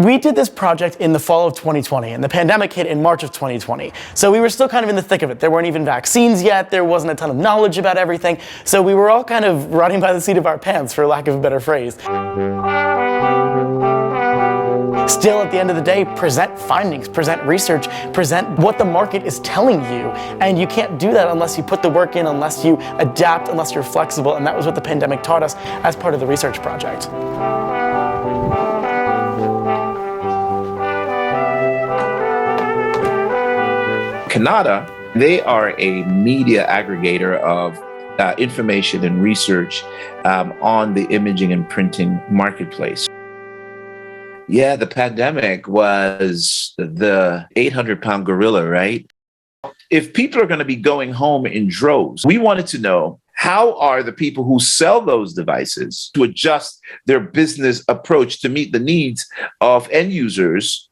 We did this project in the fall of 2020, and the pandemic hit in March of 2020. So we were still kind of in the thick of it. There weren't even vaccines yet. There wasn't a ton of knowledge about everything. So we were all kind of running by the seat of our pants, for lack of a better phrase. Still, at the end of the day, present findings, present research, present what the market is telling you. And you can't do that unless you put the work in, unless you adapt, unless you're flexible. And that was what the pandemic taught us as part of the research project. Canada, they are a media aggregator of information and research on the imaging and printing marketplace. Yeah, the pandemic was the 800-pound gorilla, right? If people are going to be going home in droves, we wanted to know, how are the people who sell those devices to adjust their business approach to meet the needs of end users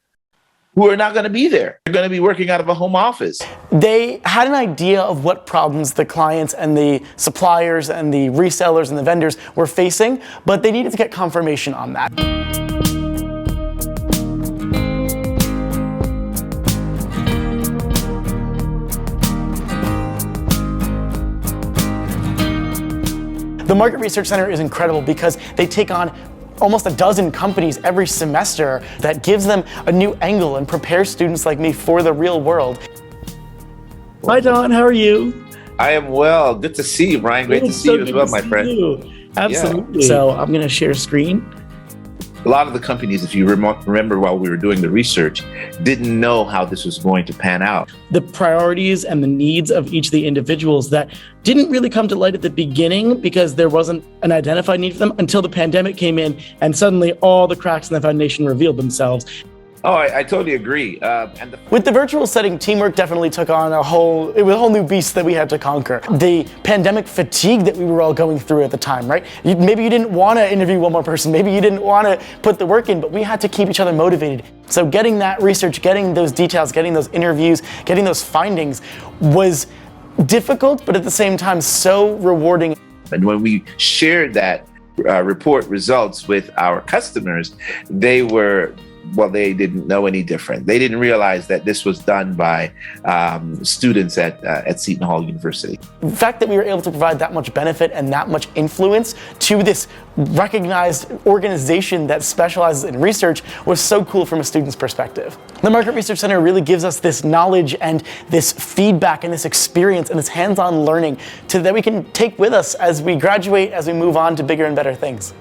who are not going to be there? They're going to be working out of a home office. They had an idea of what problems the clients and the suppliers and the resellers and the vendors were facing, but they needed to get confirmation on that. The Market Research Center is incredible because they take on almost a dozen companies every semester. That gives them a new angle and prepares students like me for the real world. Hi, Don. How are you? I am well. Good to see you, Brian. Great to see you as well, my friend. Absolutely. Yeah. So I'm going to share screen. A lot of the companies, if you remember while we were doing the research, didn't know how this was going to pan out. The priorities and the needs of each of the individuals that didn't really come to light at the beginning because there wasn't an identified need for them until the pandemic came in and suddenly all the cracks in the foundation revealed themselves. Oh, I totally agree. With the virtual setting, teamwork definitely took on a whole new beast that we had to conquer. The pandemic fatigue that we were all going through at the time, right? Maybe you didn't want to interview one more person, maybe you didn't want to put the work in, but we had to keep each other motivated. So getting that research, getting those details, getting those interviews, getting those findings was difficult, but at the same time so rewarding. And when we shared that report results with our customers, they didn't know any different. They didn't realize that this was done by students at Seton Hall University. The fact that we were able to provide that much benefit and that much influence to this recognized organization that specializes in research was so cool from a student's perspective. The Market Research Center really gives us this knowledge and this feedback and this experience and this hands-on learning that we can take with us as we graduate, as we move on to bigger and better things.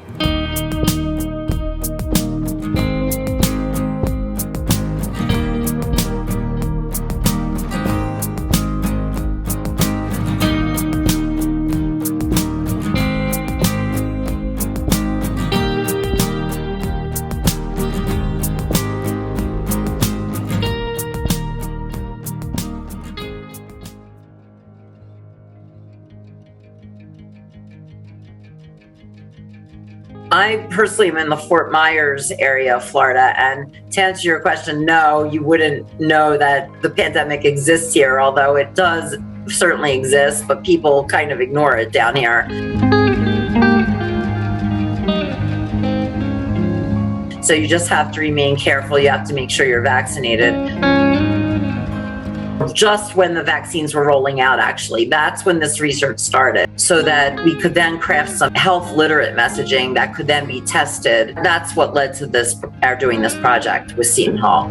I personally am in the Fort Myers area of Florida, and to answer your question, no, you wouldn't know that the pandemic exists here, although it does certainly exist, but people kind of ignore it down here. So you just have to remain careful. You have to make sure you're vaccinated. Just when the vaccines were rolling out, actually, that's when this research started, so that we could then craft some health literate messaging that could then be tested. That's what led to our doing this project with Seton Hall.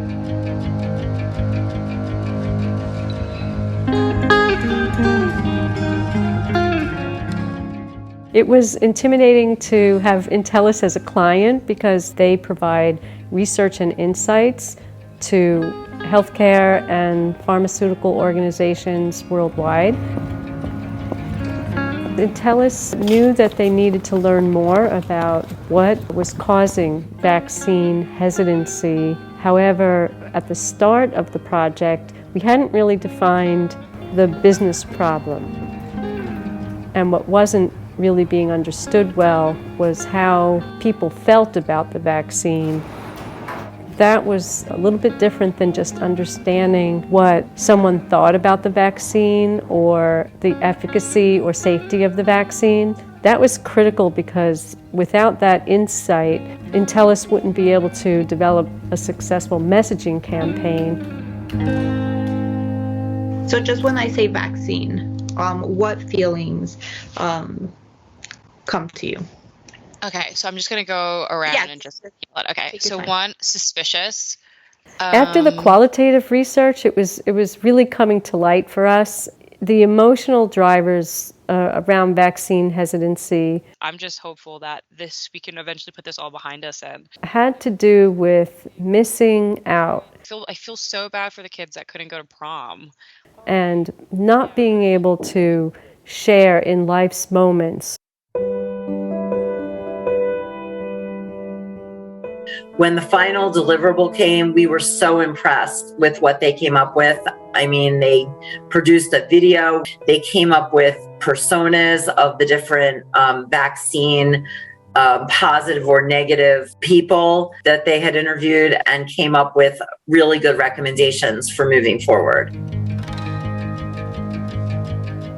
It was intimidating to have Intellis as a client because they provide research and insights to healthcare and pharmaceutical organizations worldwide. Intellis knew that they needed to learn more about what was causing vaccine hesitancy. However, at the start of the project, we hadn't really defined the business problem. And what wasn't really being understood well was how people felt about the vaccine. That was a little bit different than just understanding what someone thought about the vaccine or the efficacy or safety of the vaccine. That was critical because without that insight, Intellis wouldn't be able to develop a successful messaging campaign. So just when I say vaccine, what feelings come to you? Okay, so I'm just going to go around and just... Okay, so one, suspicious. After the qualitative research, it was really coming to light for us. The emotional drivers around vaccine hesitancy. I'm just hopeful that we can eventually put this all behind us. And had to do with missing out. I feel so bad for the kids that couldn't go to prom. And not being able to share in life's moments. When the final deliverable came, we were so impressed with what they came up with. I mean, they produced a video. They came up with personas of the different vaccine positive or negative people that they had interviewed and came up with really good recommendations for moving forward.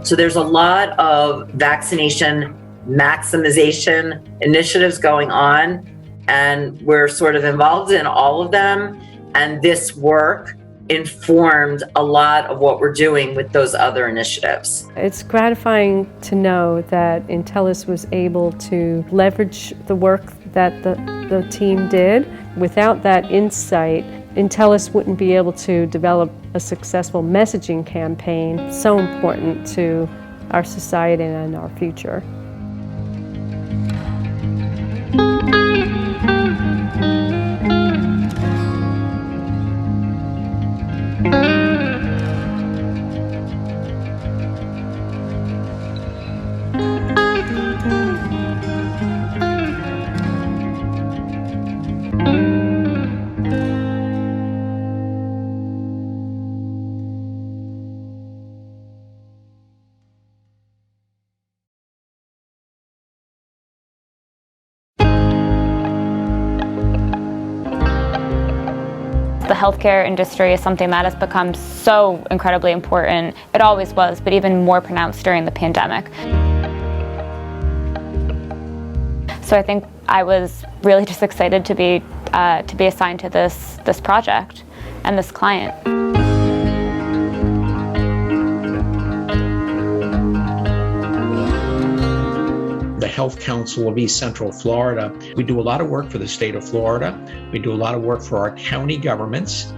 So there's a lot of vaccination maximization initiatives going on, and we're sort of involved in all of them. And this work informed a lot of what we're doing with those other initiatives. It's gratifying to know that Intellis was able to leverage the work that the team did. Without that insight, Intellis wouldn't be able to develop a successful messaging campaign so important to our society and our future. The healthcare industry is something that has become so incredibly important. It always was, but even more pronounced during the pandemic. So I think I was really just excited to be assigned to this project and this client. The Health Council of East Central Florida. We do a lot of work for the state of Florida. We do a lot of work for our county governments.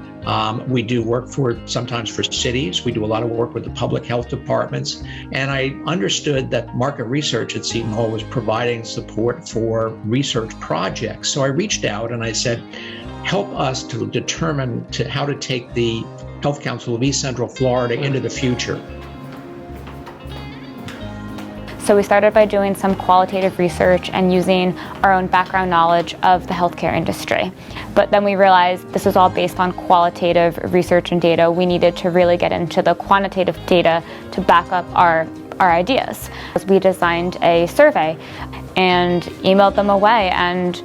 We do work sometimes for cities. We do a lot of work with the public health departments. And I understood that market research at Seton Hall was providing support for research projects. So I reached out and I said, help us to determine how to take the Health Council of East Central Florida into the future. So we started by doing some qualitative research and using our own background knowledge of the healthcare industry. But then we realized this is all based on qualitative research and data. We needed to really get into the quantitative data to back up our ideas. We designed a survey and emailed them away, and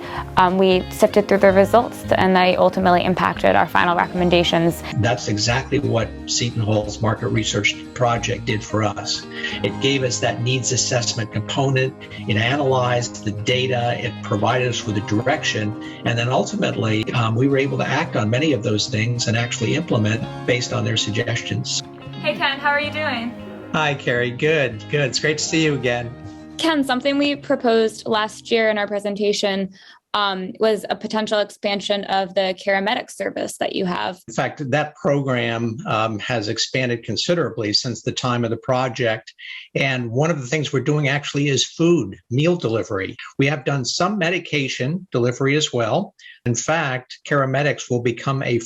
we sifted through the results, and they ultimately impacted our final recommendations. That's exactly what Seton Hall's market research project did for us. It gave us that needs assessment component, it analyzed the data, it provided us with a direction, and then ultimately we were able to act on many of those things and actually implement based on their suggestions. Hey Ken, how are you doing? Hi Carrie, good. It's great to see you again. Ken, something we proposed last year in our presentation was a potential expansion of the Caramedic service that you have. In fact, that program has expanded considerably since the time of the project. And one of the things we're doing actually is food, meal delivery. We have done some medication delivery as well. In fact, Caramedics will become a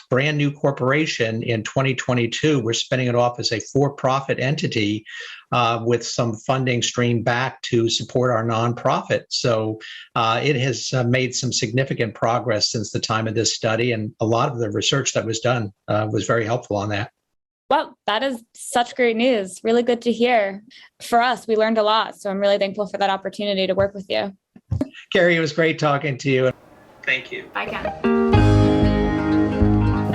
brand new corporation in 2022. We're spinning it off as a for-profit entity with some funding stream back to support our nonprofit. So it has made some significant progress since the time of this study, and a lot of the research that was done was very helpful on that. Well, that is such great news. Really good to hear. For us, we learned a lot, so I'm really thankful for that opportunity to work with you. Carrie, it was great talking to you. Thank you. Bye, Ken.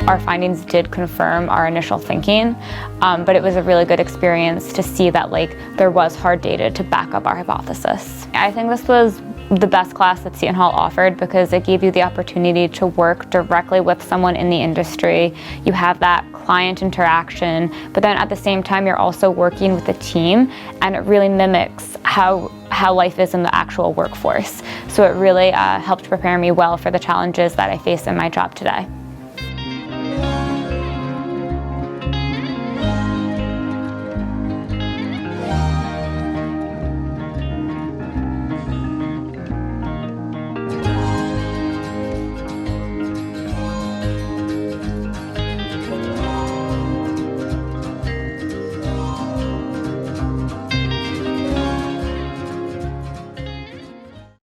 our findings did confirm our initial thinking, but it was a really good experience to see that there was hard data to back up our hypothesis. I think this was the best class that Seton Hall offered because it gave you the opportunity to work directly with someone in the industry. You have that client interaction, but then at the same time you're also working with a team, and it really mimics how life is in the actual workforce. So it really helped prepare me well for the challenges that I face in my job today.